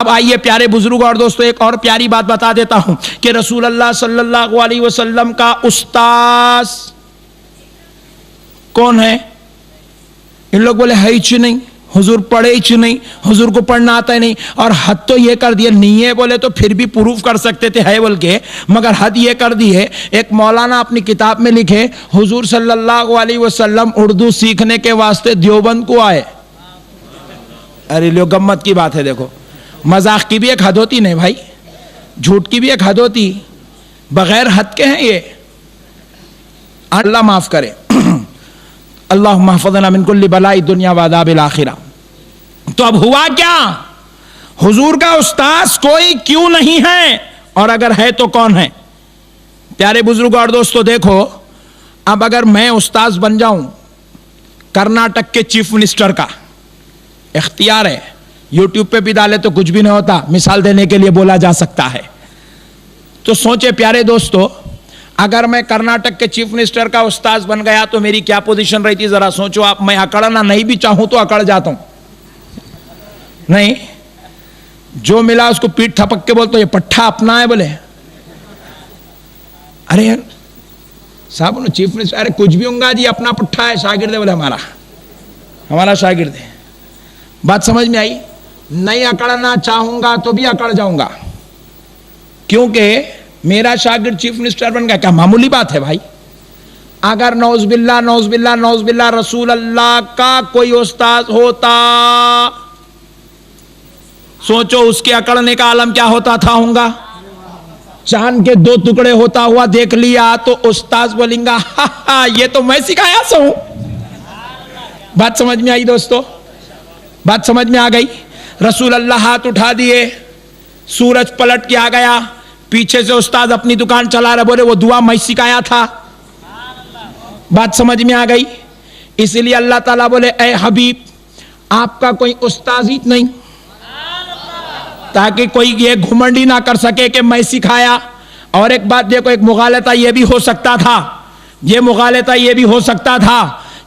اب آئیے پیارے بزرگ اور دوستو، ایک اور پیاری بات بتا دیتا ہوں کہ رسول اللہ صلی اللہ علیہ وسلم کا استاذ کون ہے؟ ان لوگ بولے ہے ہی نہیں، حضور پڑھے ہی نہیں، حضور کو پڑھنا آتا ہی نہیں، اور حد تو یہ کر دیا، نہیں ہے بولے تو پھر بھی پروف کر سکتے تھے ہے بول کے، مگر حد یہ کر دی ہے۔ ایک مولانا اپنی کتاب میں لکھے حضور صلی اللہ علیہ وسلم اردو سیکھنے کے واسطے دیوبند کو آئے۔ ارے لو گمت کی بات ہے، دیکھو مذاق کی بھی ایک حد ہوتی نہیں بھائی، جھوٹ کی بھی ایک حد ہوتی، بغیر حد کے ہیں یہ، اللہ معاف کرے۔ اللہم احفظنا من کل بلاء الدنیا وعذاب الآخرہ۔ تو اب ہوا کیا؟ حضور کا استاذ کوئی کیوں نہیں ہے، اور اگر ہے تو کون ہے؟ پیارے بزرگ اور دوستو دیکھو، اب اگر میں استاذ بن جاؤں کرناٹک کے چیف منسٹر کا، اختیار ہے، یوٹیوب پہ بھی ڈالے تو کچھ بھی نہیں ہوتا، مثال دینے کے لیے بولا جا سکتا ہے، تو سوچے پیارے دوستو اگر میں کرناٹک کے چیف منسٹر کا استاذ بن گیا تو میری کیا پوزیشن رہتی؟ ذرا سوچو آپ، میں اکڑنا نہیں بھی چاہوں تو اکڑ جاتا ہوں، نہیں جو ملا اس کو پیٹ تھپک کے بولتا یہ پٹھا اپنا ہے، بولے ارے صاحب چیف منسٹر، ارے کچھ بھی ہوں گا جی، اپنا پٹھا ہے، شاگرد ہے، بولے ہمارا شاگرد ہے۔ بات سمجھ میں آئی؟ نہیں اکڑنا چاہوں گا تو بھی اکڑ جاؤں گا، کیونکہ میرا شاگرد چیف منسٹر بن گیا، کیا معمولی بات ہے بھائی؟ اگر نعوذ باللہ رسول اللہ کا کوئی استاذ ہوتا، سوچو اس کے اکڑنے کا عالم کیا ہوتا تھا ہوگا؟ چاند کے دو ٹکڑے ہوتا ہوا دیکھ لیا تو استاذ بولیں گا یہ تو میں سکھایا سو ہوں۔ بات سمجھ میں آئی دوستو؟ بات سمجھ میں آ گئی؟ رسول اللہ ہاتھ اٹھا دیے، سورج پلٹ کے آ گیا، پیچھے سے استاد اپنی دکان چلا رہے، بولے وہ دعا میں سکھایا تھا۔ بات سمجھ میں آ گئی؟ اس لیے اللہ تعالیٰ بولے اے حبیب آپ کا کوئی استاذ ہی نہیں، تاکہ کوئی یہ گھمنڈی نہ کر سکے کہ میں سکھایا۔ اور ایک بات دیکھو، ایک مغالطہ یہ بھی ہو سکتا تھا،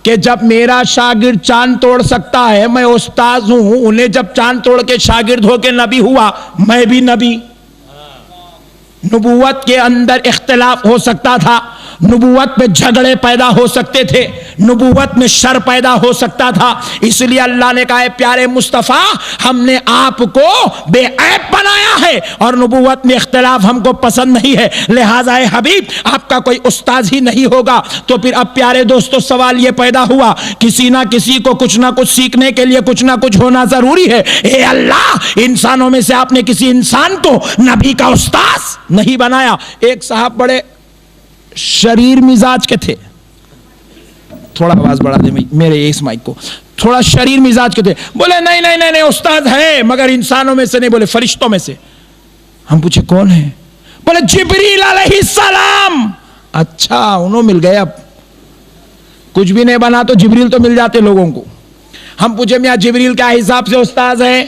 کہ جب میرا شاگرد چاند توڑ سکتا ہے، میں استاذ ہوں، انہیں جب چاند توڑ کے شاگرد ہو کے نبی ہوا، میں بھی نبی۔ نبوت کے اندر اختلاف ہو سکتا تھا، نبوت میں جھگڑے پیدا ہو سکتے تھے، نبوت میں شر پیدا ہو سکتا تھا، اس لیے اللہ نے کہا ہے پیارے مصطفیٰ ہم نے آپ کو بے عیب بنایا ہے اور نبوت میں اختلاف ہم کو پسند نہیں ہے، لہٰذا اے حبیب آپ کا کوئی استاذ ہی نہیں ہوگا۔ تو پھر اب پیارے دوستو سوال یہ پیدا ہوا، کسی نہ کسی کو کچھ نہ کچھ سیکھنے کے لیے کچھ نہ کچھ ہونا ضروری ہے۔ اے اللہ انسانوں میں سے آپ نے کسی انسان کو نبی کا استاذ نہیں بنایا۔ ایک صاحب بڑے شریر مزاج کے تھے، تھوڑا آواز بڑھا دے میرے اس مائک کو، تھوڑا شریر مزاج کے تھے، بولے نہیں استاد ہے مگر انسانوں میں سے نہیں، بولے فرشتوں میں سے۔ ہم پوچھے کون ہے؟ بولے جبریل علیہ السلام۔ اچھا انہوں مل گئے، اب کچھ بھی نہیں بنا تو جبریل تو مل جاتے لوگوں کو۔ ہم پوچھے میاں جبریل کیا حساب سے استاذ ہے؟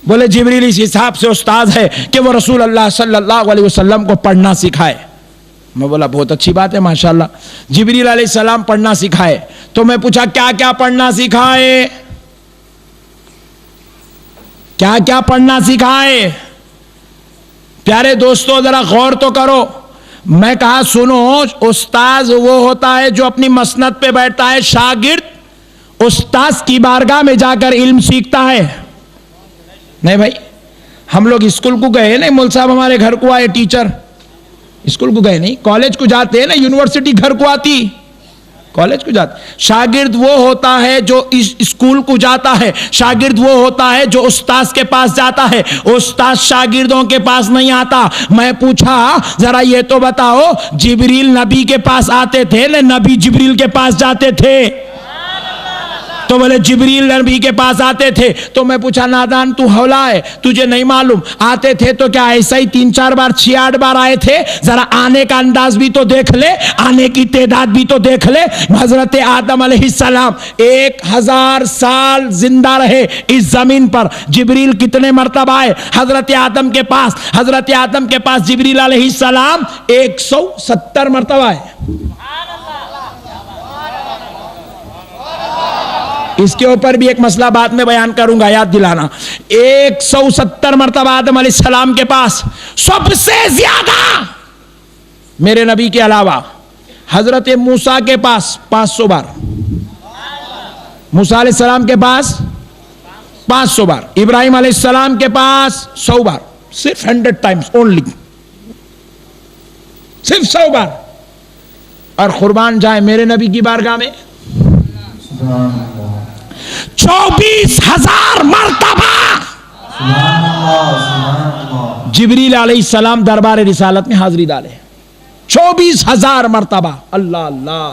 بولے جبریل اس حساب سے استاذ ہے کہ وہ رسول اللہ صلی اللہ علیہ وسلم کو پڑھنا سکھائے۔ میں بولا بہت اچھی بات ہے ماشاءاللہ، جبریل علیہ السلام پڑھنا سکھائے۔ تو میں پوچھا کیا کیا پڑھنا سکھائے؟ کیا کیا پڑھنا سکھائے؟ پیارے دوستو ذرا غور تو کرو۔ میں کہا سنو، استاذ وہ ہوتا ہے جو اپنی مسند پہ بیٹھتا ہے، شاگرد استاذ کی بارگاہ میں جا کر علم سیکھتا ہے۔ نہیں بھائی ہم لوگ اسکول کو گئے نہیں، مول صاحب ہمارے گھر کو آئے ٹیچر، اسکول کو گئے نہیں، کالج کو جاتے ہیں نا، یونیورسٹی گھر کو آتی، کالج کو جاتے۔ شاگرد وہ ہوتا ہے جو اسکول کو جاتا ہے، شاگرد وہ ہوتا ہے جو استاذ کے پاس جاتا ہے، استاذ شاگردوں کے پاس نہیں آتا۔ میں پوچھا ذرا یہ تو بتاؤ جبریل نبی کے پاس آتے تھے نہ نبی جبریل کے پاس جاتے تھے؟ تو بولے جبریل نبی کے پاس آتے تھے۔ تو میں پوچھا نادان تو ہولا ہے، تجھے نہیں معلوم آتے تھے تو کیا ایسا ہی 3-4 بار 6-8 بار آئے تھے؟ ذرا آنے کا انداز بھی تو دیکھ لے، آنے کی تعداد بھی تو دیکھ لے۔ حضرت آدم علیہ السلام 1000 سال زندہ رہے اس زمین پر، جبریل کتنے مرتبہ آئے حضرت آدم کے پاس؟ حضرت آدم کے پاس جبریل علیہ السلام 170 مرتبہ آئے۔ اس کے اوپر بھی ایک مسئلہ بعد میں بیان کروں گا، یاد دلانا۔ 170 مرتبہ آدم علیہ السلام کے پاس، سب سے زیادہ میرے نبی کے علاوہ حضرت موسیٰ کے پاس 500 بار، موسیٰ علیہ السلام کے پاس 500 بار، ابراہیم علیہ السلام کے پاس 100 بار، صرف 100 ٹائمز اونلی، صرف 100 بار۔ اور قربان جائے میرے نبی کی بارگاہ میں 24,000 مرتبہ جبریل علیہ السلام دربار رسالت میں حاضری ڈالے، 24,000 مرتبہ، اللہ اللہ،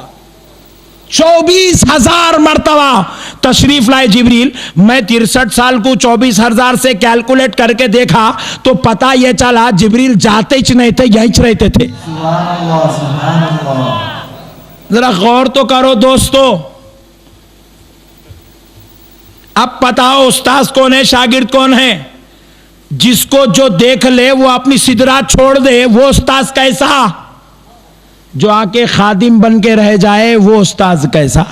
24,000 مرتبہ تشریف لائے جبریل۔ میں 63 سال کو 24,000 سے کیلکولیٹ کر کے دیکھا تو پتہ یہ چلا جبریل جاتے ہی نہیں تھے، یہیں رہتے تھے۔ ذرا غور تو کرو دوستو، اب بتاؤ استاذ کون ہے، شاگرد کون ہے؟ جس کو جو دیکھ لے وہ اپنی صدرات چھوڑ دے وہ استاذ کیسا؟ جو آ کے خادم بن کے رہ جائے وہ استاذ کیسا؟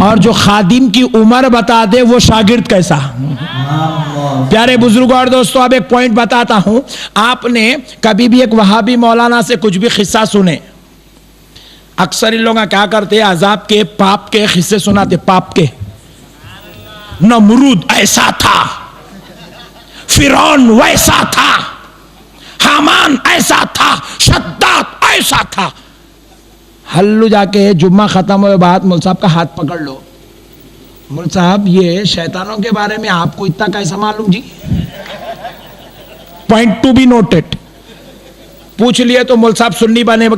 اور جو خادم کی عمر بتا دے وہ شاگرد کیسا؟ پیارے بزرگوں اور دوستو، اب ایک پوائنٹ بتاتا ہوں۔ آپ نے کبھی بھی ایک وہابی مولانا سے کچھ بھی قصہ سنے؟ اکثر ان لوگ کیا کرتے، عذاب کے پاپ کے قصے سناتے، پاپ کے۔ نمرود ایسا تھا، فرعون ویسا تھا، حامان ایسا تھا، شداد ایسا تھا۔ ہلو جا کے جمعہ ختم ہوئے بعد مول صاحب کا ہاتھ پکڑ لو، مول صاحب یہ شیطانوں کے بارے میں آپ کو اتنا کیسا معلوم جی؟ Point to be noted. پوچھ لیے تو مول صاحب سنی بنے